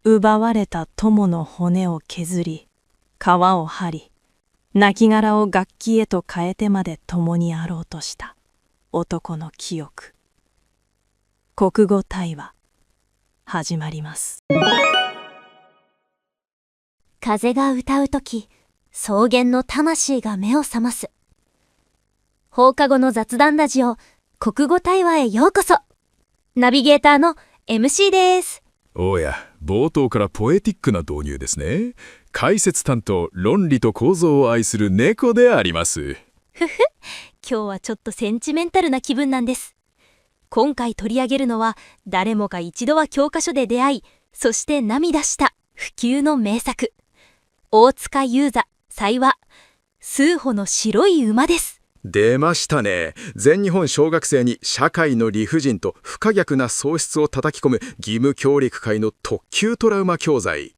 奪われた友の骨を削り、皮を張り、亡骸を楽器へと変えてまで共にあろうとした男の記憶。国語対話始まります。風が歌うとき、草原の魂が目を覚ます。放課後の雑談ラジオ、国語対話へようこそ。ナビゲーターの MC です。おや、冒頭からポエティックな導入ですね。解説担当、論理と構造を愛する猫であります。今日はちょっとセンチメンタルな気分なんです。今回取り上げるのは、誰もが一度は教科書で出会い、そして涙した不朽の名作。大塚雄三才話、数歩の白い馬です。出ましたね。全日本小学生に社会の理不尽と不可逆な喪失を叩き込む義務教育界の特級トラウマ教材。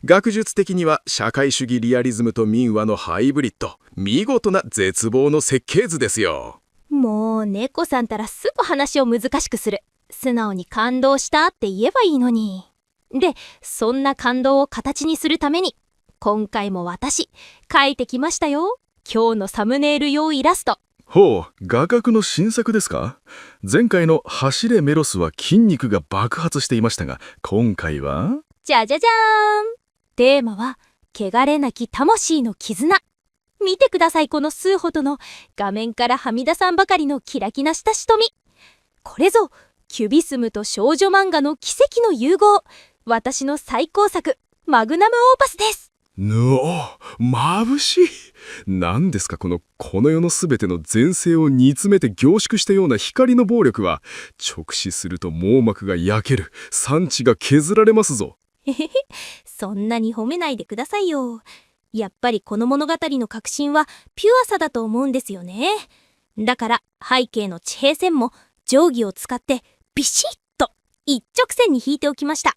学術的には社会主義リアリズムと民話のハイブリッド。見事な絶望の設計図ですよ。もう猫さんたらすぐ話を難しくする。素直に感動したって言えばいいのに。で、そんな感動を形にするために、今回も私、描いてきましたよ。今日のサムネイル用イラスト。ほう、画角の新作ですか？前回の走れメロスは筋肉が爆発していましたが、今回は？じゃじゃじゃーん。テーマは、汚れなき魂の絆。見てください、この数歩との画面からはみ出さんばかりのキラキラした瞳。これぞ、キュビスムと少女漫画の奇跡の融合。私の最高作、マグナムオーパスです。眩しい。何ですかこの世のすべての全盛を煮詰めて凝縮したような光の暴力は。直視すると網膜が焼ける。産地が削られますぞ。そんなに褒めないでくださいよ。やっぱりこの物語の核心はピュアさだと思うんですよね。だから背景の地平線も定規を使ってビシッと一直線に引いておきました。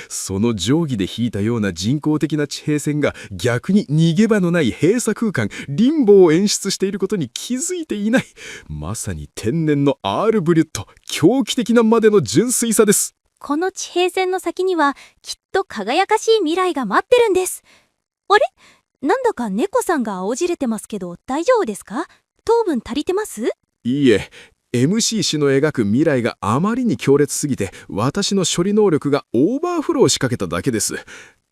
その定規で引いたような人工的な地平線が逆に逃げ場のない閉鎖空間、リンボを演出していることに気づいていない。まさに天然のアールブリュット、狂気的なまでの純粋さです。この地平線の先にはきっと輝かしい未来が待ってるんです。あれ？なんだか猫さんが青じれてますけど大丈夫ですか？糖分足りてます？いいえ、MC 氏の描く未来があまりに強烈すぎて、私の処理能力がオーバーフローしかけただけです。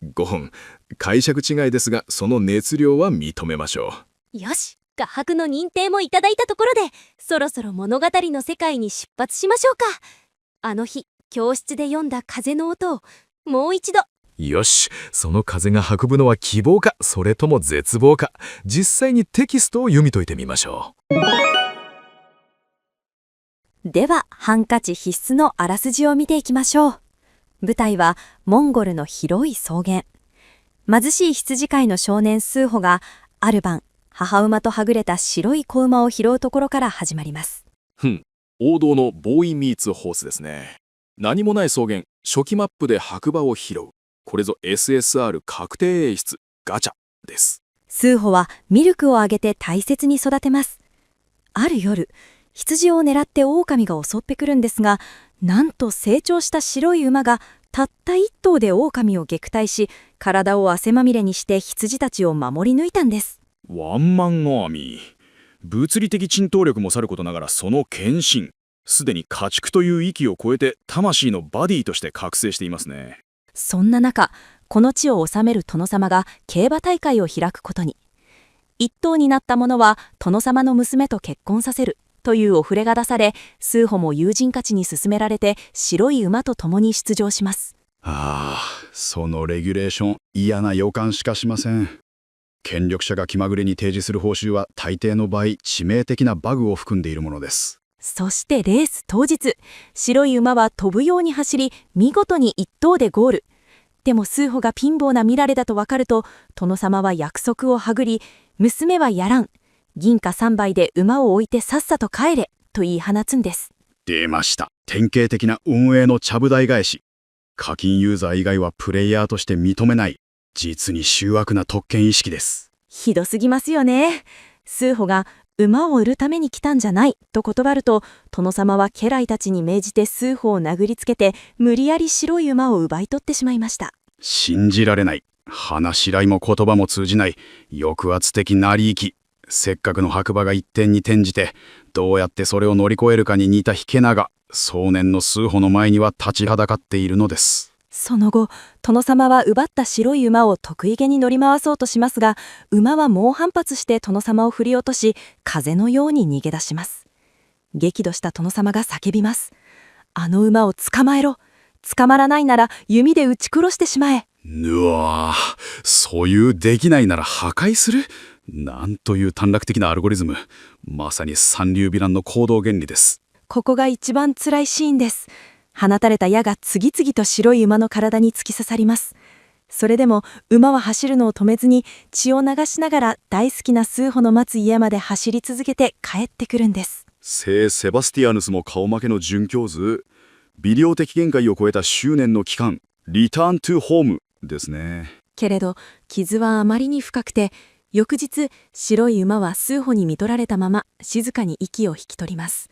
5本、解釈違いですが、その熱量は認めましょう。よし、画伯の認定もいただいたところで、そろそろ物語の世界に出発しましょうか。あの日、教室で読んだ風の音を、もう一度。よし、その風が運ぶのは希望か、それとも絶望か。実際にテキストを読み解いてみましょう。ではハンカチ必須のあらすじを見ていきましょう。舞台はモンゴルの広い草原。貧しい羊飼いの少年スーホがある晩、母馬とはぐれた白い子馬を拾うところから始まります。王道のボーイミーツホースですね。何もない草原、初期マップで白馬を拾う。これぞ SSR 確定演出ガチャです。スーホはミルクをあげて大切に育てます。ある夜、羊を狙って狼が襲ってくるんですが、なんと成長した白い馬がたった一頭で狼を撃退し、体を汗まみれにして羊たちを守り抜いたんです。ワンマンアーミー。物理的沈騰力もさることながら、その献身、すでに家畜という域を超えて魂のバディとして覚醒していますね。そんな中、この地を治める殿様が競馬大会を開くことに。一頭になった者は殿様の娘と結婚させるというお触れが出され、スーホも友人たちに勧められて白い馬と共に出場します。そのレギュレーション、嫌な予感しかしません。権力者が気まぐれに提示する報酬は大抵の場合、致命的なバグを含んでいるものです。そしてレース当日、白い馬は飛ぶように走り、見事に一頭でゴール。でもスーホが貧乏な見られだと分かると、殿様は約束をはぐり、娘はやらん。銀貨3杯で馬を置いてさっさと帰れと言い放つんです。出ました。典型的な運営のちゃぶ台返し。課金ユーザー以外はプレイヤーとして認めない。実に醜悪な特権意識です。ひどすぎますよね。スーホが馬を売るために来たんじゃないと断ると、殿様は家来たちに命じて数歩を殴りつけて、無理やり白い馬を奪い取ってしまいました。信じられない。話し合いも言葉も通じない抑圧的成り行き。せっかくの白馬が一点に転じて、どうやってそれを乗り越えるかに似た引け名が壮年の数歩の前には立ちはだかっているのです。その後、殿様は奪った白い馬を得意げに乗り回そうとしますが、馬は猛反発して殿様を振り落とし、風のように逃げ出します。激怒した殿様が叫びます。あの馬を捕まえろ。捕まらないなら弓で撃ち殺してしまえ。うわぁ、そういうできないなら破壊する？なんという短絡的なアルゴリズム。まさに三流ヴィランの行動原理です。ここが一番辛いシーンです。放たれた矢が次々と白い馬の体に突き刺さります。それでも馬は走るのを止めずに、血を流しながら大好きな数歩の待つ家まで走り続けて帰ってくるんです。聖セバスティアヌスも顔負けの殉教図。微量的限界を超えた執念の期間、リターントゥホームですね。けれど傷はあまりに深くて、翌日白い馬は数歩に見取られたまま静かに息を引き取ります。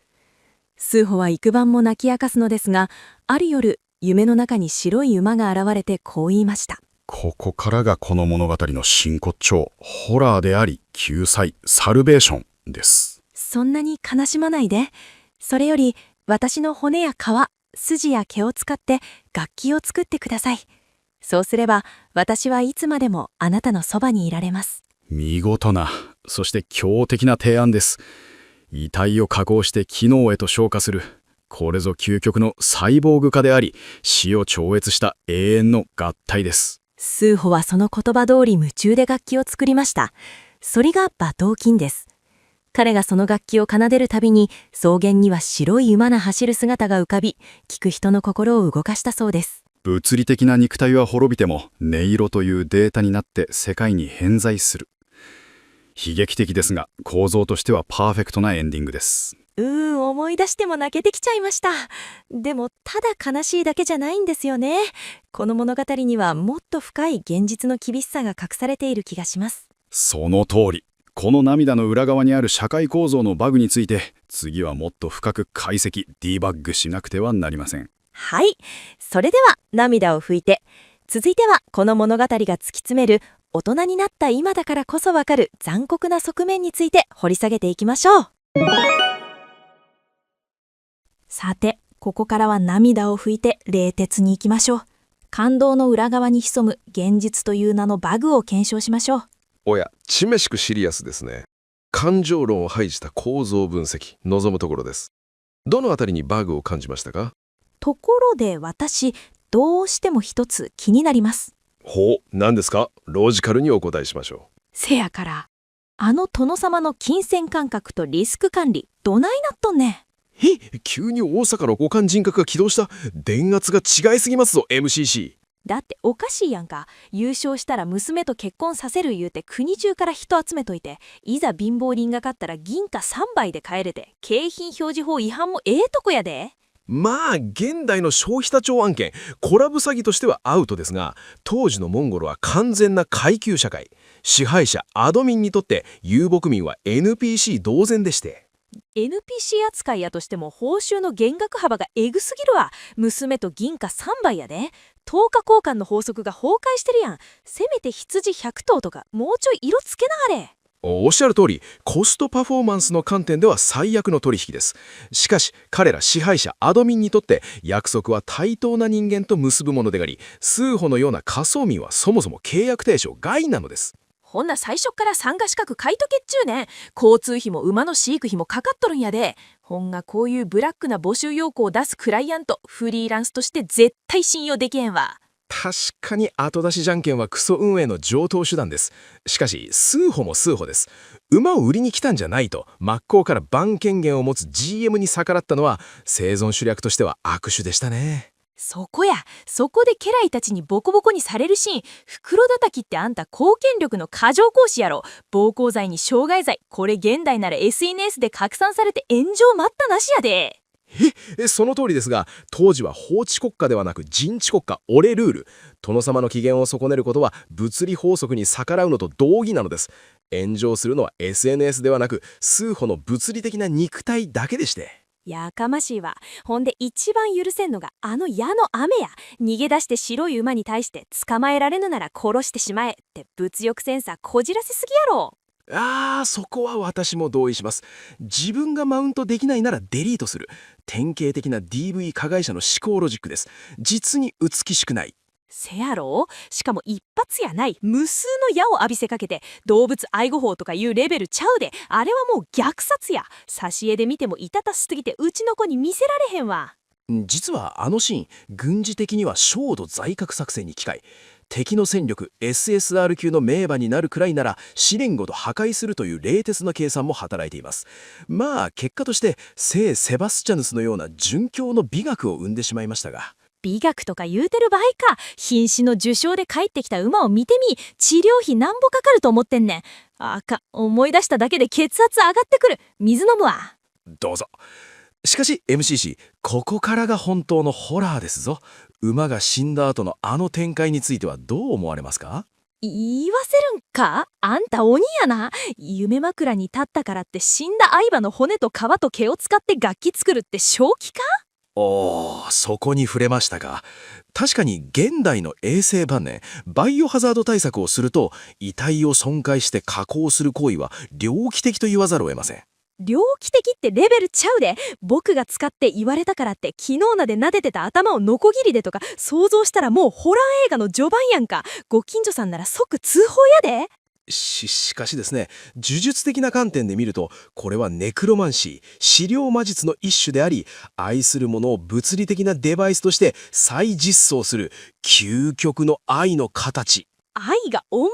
数歩は幾晩も泣き明かすのですが、ある夜夢の中に白い馬が現れてこう言いました。ここからがこの物語の真骨頂。ホラーであり救済、サルベーションです。そんなに悲しまないで。それより私の骨や皮、筋や毛を使って楽器を作ってください。そうすれば私はいつまでもあなたのそばにいられます。見事な、そして強敵な提案です。遺体を加工して機能へと昇華する。これぞ究極のサイボーグ化であり、死を超越した永遠の合体です。数歩はその言葉通り夢中で楽器を作りました。それが馬頭琴です。彼がその楽器を奏でるたびに、草原には白い馬が走る姿が浮かび、聞く人の心を動かしたそうです。物理的な肉体は滅びても、音色というデータになって世界に偏在する。悲劇的ですが、構造としてはパーフェクトなエンディングです。思い出しても泣けてきちゃいました。でもただ悲しいだけじゃないんですよね。この物語にはもっと深い現実の厳しさが隠されている気がします。その通り。この涙の裏側にある社会構造のバグについて、次はもっと深く解析、ディーバッグしなくてはなりません。はい、それでは涙を拭いて、続いてはこの物語が突き詰める大人になった今だからこそわかる残酷な側面について掘り下げていきましょう。さて、ここからは涙を拭いて冷徹に行きましょう。感動の裏側に潜む現実という名のバグを検証しましょう。おや、ちめしくシリアスですね。感情論を排した構造分析、望むところです。どのあたりにバグを感じましたか？ところで私、どうしても一つ気になります。ほう、何ですか？ロジカルにお答えしましょせやから、あの殿様の金銭感覚とリスク管理、どないなっとんねん。急に大阪の五感人格が起動した。電圧が違いすぎますぞ MCC。 だっておかしいやんか。優勝したら娘と結婚させる言うて国中から人集めといて、いざ貧乏人が勝ったら銀貨3倍で買えれて、景品表示法違反もええとこやで。まあ現代の消費者庁案件、コラボ詐欺としてはアウトですが、当時のモンゴルは完全な階級社会。支配者アドミンにとって遊牧民は NPC 同然でして、 NPC 扱いやとしても報酬の減額幅がエグすぎるわ。娘と銀貨3倍やで。10日交換の法則が崩壊してるやん。せめて羊100頭とかもうちょい色つけなはれ。おっしゃる通り、コストパフォーマンスの観点では最悪の取引です。しかし彼ら支配者アドミンにとって約束は対等な人間と結ぶものであり、数歩のような仮想民はそもそも契約対象外なのです。ほんな最初から参加資格買いとけっちゅうねん。交通費も馬の飼育費もかかっとるんやで。ほんがこういうブラックな募集要項を出すクライアント、フリーランスとして絶対信用できへんわ。確かに後出しじゃんけんはクソ運営の常套手段です。しかし数歩も数歩です。馬を売りに来たんじゃないと真っ向から番権限を持つ GM に逆らったのは生存手略としては悪手でしたね。そこや、そこで家来たちにボコボコにされるシーン。袋叩きってあんた貢献力の過剰行使やろ。暴行罪に傷害罪、これ現代なら SNS で拡散されて炎上待ったなしやで。その通りですが、当時は法治国家ではなく人治国家、俺ルール。殿様の機嫌を損ねることは物理法則に逆らうのと同義なのです。炎上するのは SNS ではなく、数歩の物理的な肉体だけでして。やかましいわ。ほんで一番許せんのがあの矢の雨や。逃げ出して白い馬に対して捕まえられぬなら殺してしまえって物欲センサーこじらせすぎやろ。そこは私も同意します。自分がマウントできないならデリートする。典型的な DV 加害者の思考ロジックです。実に美しくない。せやろ。しかも一発やない無数の矢を浴びせかけて動物愛護法とかいうレベルちゃうで。あれはもう虐殺や。挿絵で見てもいたたしすぎてうちの子に見せられへんわ。実はあのシーン、軍事的には焦土在核作戦に近い。敵の戦力 SSR 級の名馬になるくらいなら試練ごと破壊するという冷徹な計算も働いています。結果として聖セバスチャヌスのような殉教の美学を生んでしまいましたが。美学とか言うてる場合か。瀕死の受賞で帰ってきた馬を見てみ。治療費なんぼかかると思ってんねん。思い出しただけで血圧上がってくる。水飲むわ。どうぞ。しかし MCC、 ここからが本当のホラーですぞ。馬が死んだ後のあの展開についてはどう思われますか？言わせるんか。あんた鬼やな。夢枕に立ったからって死んだ相馬の骨と皮と毛を使って楽器作るって正気か？そこに触れましたか。確かに現代の衛生晩年、バイオハザード対策をすると遺体を損壊して加工する行為は猟奇的と言わざるを得ません。猟奇的ってレベルちゃうで。僕が使って言われたからって昨日まで撫でてた頭をノコギリでとか想像したらもうホラー映画の序盤やんか。ご近所さんなら即通報やで。しかしですね、呪術的な観点で見ると、これはネクロマンシー、資料魔術の一種であり、愛するものを物理的なデバイスとして再実装する究極の愛の形。愛が重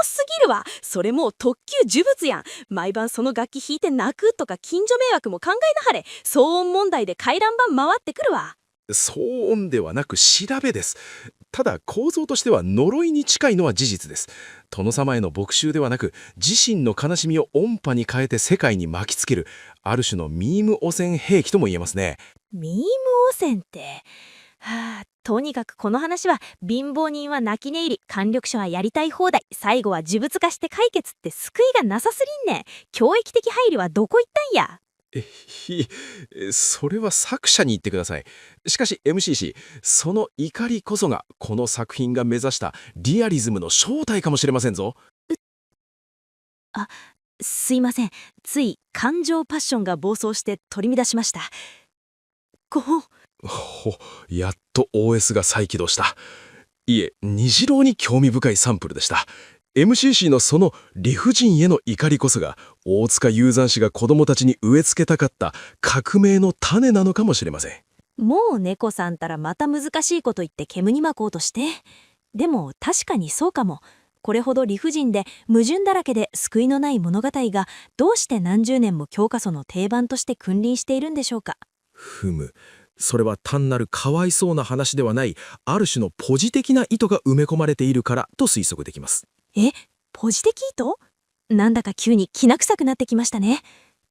すぎるわ。それもう特級呪物やん。毎晩その楽器弾いて泣くとか近所迷惑も考えなはれ。騒音問題で回覧板回ってくるわ。騒音ではなく調べです。ただ構造としては呪いに近いのは事実です。殿様への牧師ではなく、自身の悲しみを音波に変えて世界に巻きつける、ある種のミーム汚染兵器とも言えますね。ミーム汚染って。とにかくこの話は貧乏人は泣き寝入り、官僚者はやりたい放題、最後は呪物化して解決って救いがなさすぎんねん。教育的配慮はどこ行ったんや。それは作者に言ってください。しかし MCC、 その怒りこそがこの作品が目指したリアリズムの正体かもしれませんぞ。すいません。つい感情パッションが暴走して取り乱しました。やっと OS が再起動した。いえ、虹郎に興味深いサンプルでした。MCC のその理不尽への怒りこそが大塚雄山氏が子供たちに植え付けたかった革命の種なのかもしれません。もう猫さんたらまた難しいこと言って煙に巻こうとして。でも確かにそうかも。これほど理不尽で矛盾だらけで救いのない物語がどうして何十年も教科書の定番として君臨しているんでしょうか。それは単なるかわいそうな話ではない、ある種のポジ的な意図が埋め込まれているからと推測できます。ポジ的意図？なんだか急にきな臭くなってきましたね。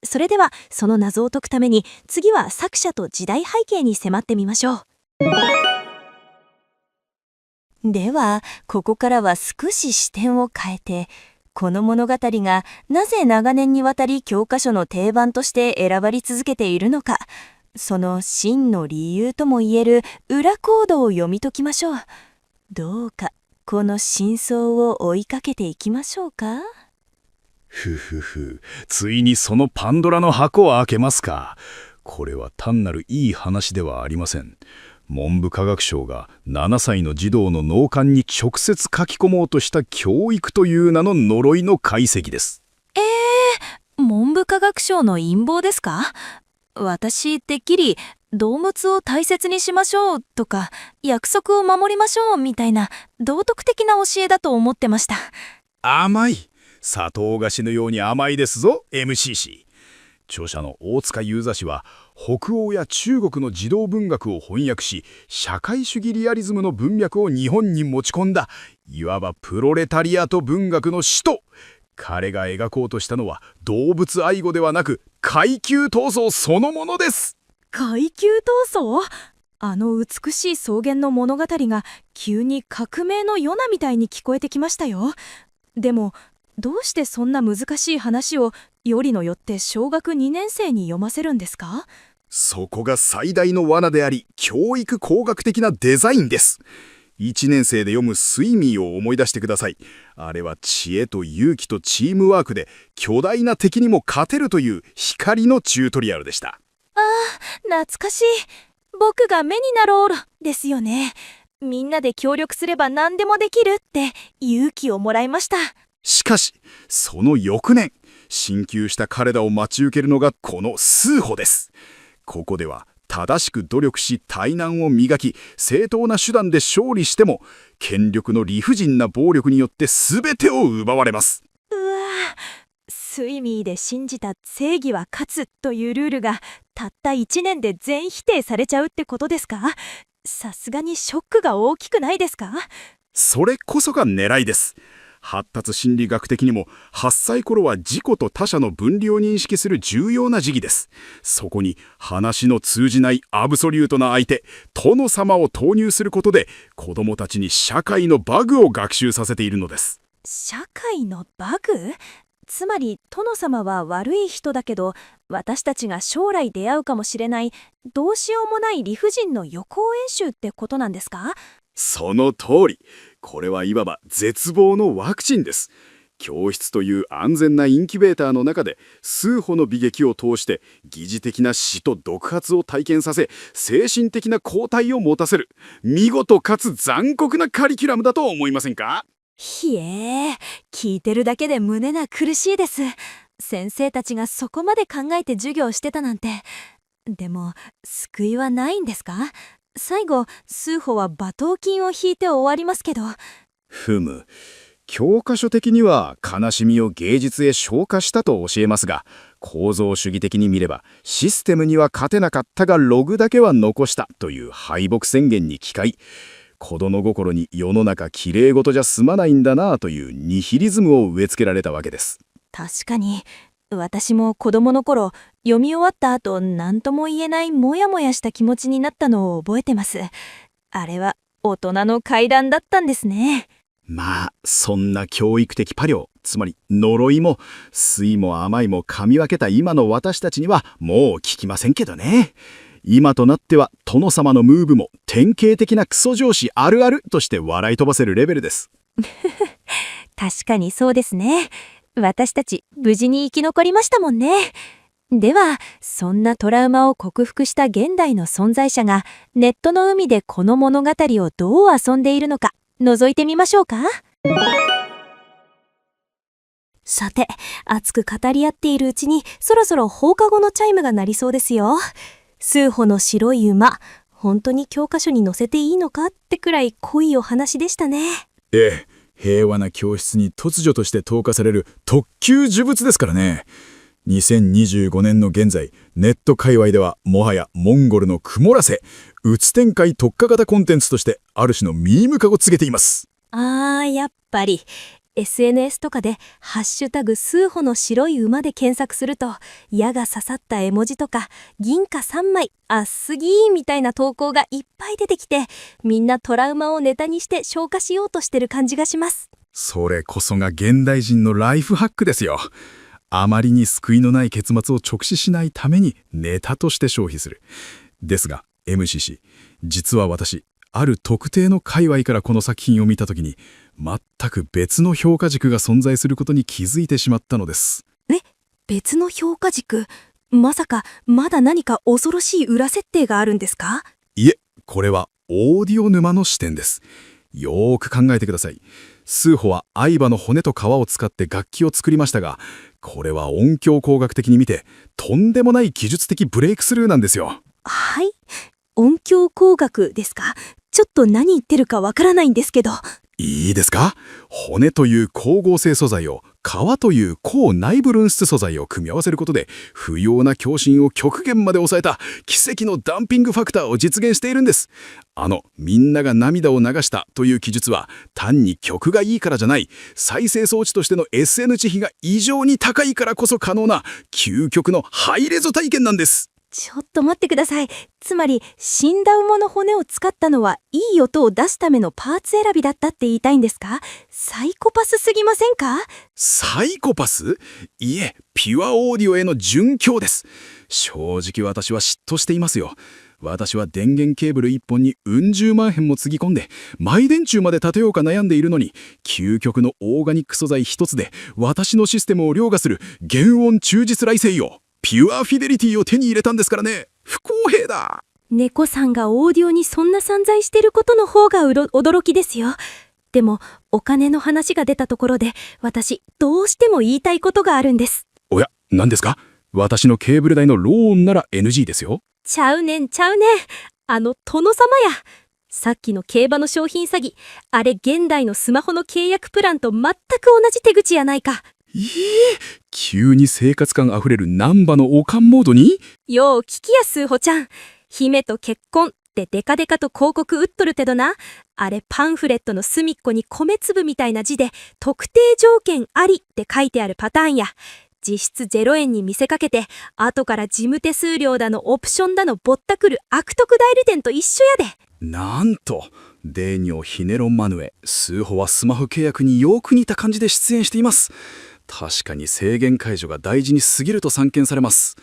それではその謎を解くために次は作者と時代背景に迫ってみましょう。ではここからは少し視点を変えて、この物語がなぜ長年にわたり教科書の定番として選ばれ続けているのか、その真の理由ともいえる裏コードを読み解きましょう。どうかこの真相を追いかけていきましょうか。ついにそのパンドラの箱を開けますか。これは単なるいい話ではありません。文部科学省が7歳の児童の脳幹に直接書き込もうとした教育という名の呪いの解析です。文部科学省の陰謀ですか？私てっきり動物を大切にしましょうとか約束を守りましょうみたいな道徳的な教えだと思ってました。甘い。砂糖菓子のように甘いですぞ MCC。 著者の大塚雄三氏は北欧や中国の児童文学を翻訳し、社会主義リアリズムの文脈を日本に持ち込んだ、いわばプロレタリアト文学の始祖。彼が描こうとしたのは動物愛護ではなく階級闘争そのものです。階級闘争？あの美しい草原の物語が急に革命のヨナみたいに聞こえてきましたよ。でもどうしてそんな難しい話をよりのよって小学2年生に読ませるんですか？そこが最大の罠であり、教育工学的なデザインです。1年生で読むスイミーを思い出してください。あれは知恵と勇気とチームワークで巨大な敵にも勝てるという光のチュートリアルでした。懐かしい。僕が目になろうですよね。みんなで協力すれば何でもできるって勇気をもらいました。しかし、その翌年、進級した彼らを待ち受けるのがこの数歩です。ここでは正しく努力し大難を磨き、正当な手段で勝利しても、権力の理不尽な暴力によって全てを奪われます。スイミーで信じた正義は勝つというルールがたった1年で全否定されちゃうってことですか？さすがにショックが大きくないですか？それこそが狙いです。発達心理学的にも8歳頃は自己と他者の分離を認識する重要な時期です。そこに話の通じないアブソリュートな相手、殿様を投入することで子供たちに社会のバグを学習させているのです。社会のバグ？つまり殿様は悪い人だけど、私たちが将来出会うかもしれないどうしようもない理不尽の予行演習ってことなんですか？その通り。これはいわば絶望のワクチンです。教室という安全なインキュベーターの中で数歩の美劇を通して疑似的な死と毒発を体験させ、精神的な抗体を持たせる見事かつ残酷なカリキュラムだと思いませんか？ひえー、聞いてるだけで胸が苦しいです。先生たちがそこまで考えて授業してたなんて。でも救いはないんですか？最後数歩は馬頭琴を弾いて終わりますけど。ふむ。教科書的には悲しみを芸術へ昇華したと教えますが、構造主義的に見ればシステムには勝てなかったがログだけは残したという敗北宣言に帰い、子供心に世の中きれい事じゃ済まないんだなというニヒリズムを植え付けられたわけです。確かに私も子供の頃読み終わった後何とも言えないモヤモヤした気持ちになったのを覚えてます。あれは大人の階段だったんですね。まあそんな教育的パリつまり呪いも酸いも甘いも噛み分けた今の私たちにはもう効きませんけどね。今となっては殿様のムーブも典型的なクソ上司あるあるとして笑い飛ばせるレベルです。確かにそうですね。私たち無事に生き残りましたもんね。ではそんなトラウマを克服した現代の存在者がネットの海でこの物語をどう遊んでいるのか覗いてみましょうか。さて、熱く語り合っているうちにそろそろ放課後のチャイムが鳴りそうですよ。数歩の白い馬、本当に教科書に載せていいのかってくらい濃いお話でしたね。ええ、平和な教室に突如として投下される特級呪物ですからね。2025年の現在、ネット界隈ではもはやモンゴルの曇らせ、うつ展開特化型コンテンツとしてある種のミーム化を告げています。やっぱり SNS とかでハッシュタグ数歩の白い馬で検索すると矢が刺さった絵文字とか銀貨3枚あっすぎーみたいな投稿がいっぱい出てきて、みんなトラウマをネタにして消化しようとしてる感じがします。それこそが現代人のライフハックですよ。あまりに救いのない結末を直視しないためにネタとして消費する。ですが MCC、 実は私ある特定の界隈からこの作品を見たときに全く別の評価軸が存在することに気づいてしまったのです。別の評価軸？まさかまだ何か恐ろしい裏設定があるんですか？いえ、これはオーディオ沼の視点です。よーく考えてください。数歩は愛馬の骨と皮を使って楽器を作りましたが、これは音響工学的に見てとんでもない技術的ブレイクスルーなんですよ。はい、音響工学ですか？ちょっと何言ってるかわからないんですけど。いいですか？骨という光合成素材を皮という高内部分質素材を組み合わせることで不要な共振を極限まで抑えた奇跡のダンピングファクターを実現しているんです。みんなが涙を流したという記述は単に曲がいいからじゃない、再生装置としての SN 値比が異常に高いからこそ可能な究極のハイレゾ体験なんです。ちょっと待ってください。つまり、死んだ馬の骨を使ったのは、いい音を出すためのパーツ選びだったって言いたいんですか？サイコパスすぎませんか？サイコパス？いえ、ピュアオーディオへの殉教です。正直私は嫉妬していますよ。私は電源ケーブル1本にうん十万円もつぎ込んで、マイ電柱まで立てようか悩んでいるのに、究極のオーガニック素材一つで、私のシステムを凌駕する原音忠実来生よ。ピュアフィデリティを手に入れたんですからね。不公平だ。猫さんがオーディオにそんな散財してることの方が驚きですよ。でも、お金の話が出たところで、私、どうしても言いたいことがあるんです。おや、何ですか？私のケーブル代のローンなら NG ですよ。ちゃうねん。殿様や。さっきの競馬の商品詐欺、あれ現代のスマホの契約プランと全く同じ手口やないか。急に生活感あふれるナンバのオカンモードに？よう聞きやスーホちゃん。姫と結婚ってデカデカと広告打っとるけどな。あれパンフレットの隅っこに米粒みたいな字で特定条件ありって書いてあるパターンや。実質0円に見せかけて、後から事務手数料だのオプションだのぼったくる悪徳代理店と一緒やで。なんと、デーニョ・ヒネロン・マヌエ、スーホはスマホ契約によく似た感じで出演しています。確かに制限解除が大事に過ぎると散見されます。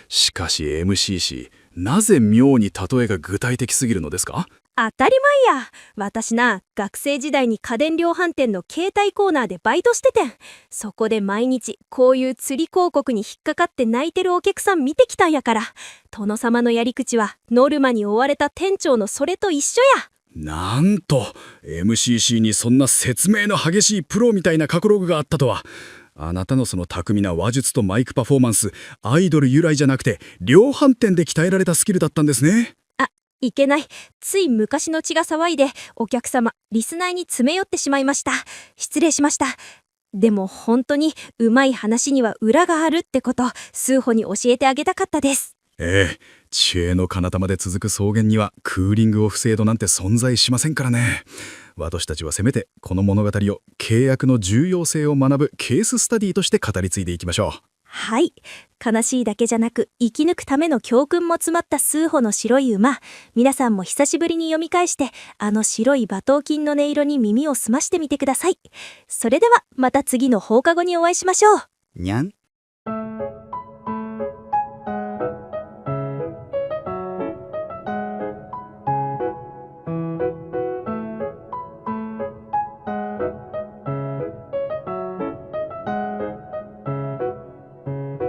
しかし MCC、なぜ妙に例えが具体的すぎるのですか？当たり前や。私な、学生時代に家電量販店の携帯コーナーでバイトしててん。そこで毎日こういう釣り広告に引っかかって泣いてるお客さん見てきたんやから。殿様のやり口はノルマに追われた店長のそれと一緒や。なんと MCC にそんな説明の激しいプロみたいな過去ログがあったとは。あなたのその巧みな話術とマイクパフォーマンス、アイドル由来じゃなくて量販店で鍛えられたスキルだったんですね。いけない。つい昔の血が騒いで、お客様、リスナーに詰め寄ってしまいました。失礼しました。でも本当にうまい話には裏があるってこと、スーホに教えてあげたかったです。地営の彼方まで続く草原にはクーリングオフ制度なんて存在しませんからね。私たちはせめてこの物語を契約の重要性を学ぶケーススタディとして語り継いでいきましょう。はい。悲しいだけじゃなく、生き抜くための教訓も詰まったスーホの白い馬。皆さんも久しぶりに読み返して、あの白い馬頭琴の音色に耳を澄ましてみてください。それでは、また次の放課後にお会いしましょう。にゃん。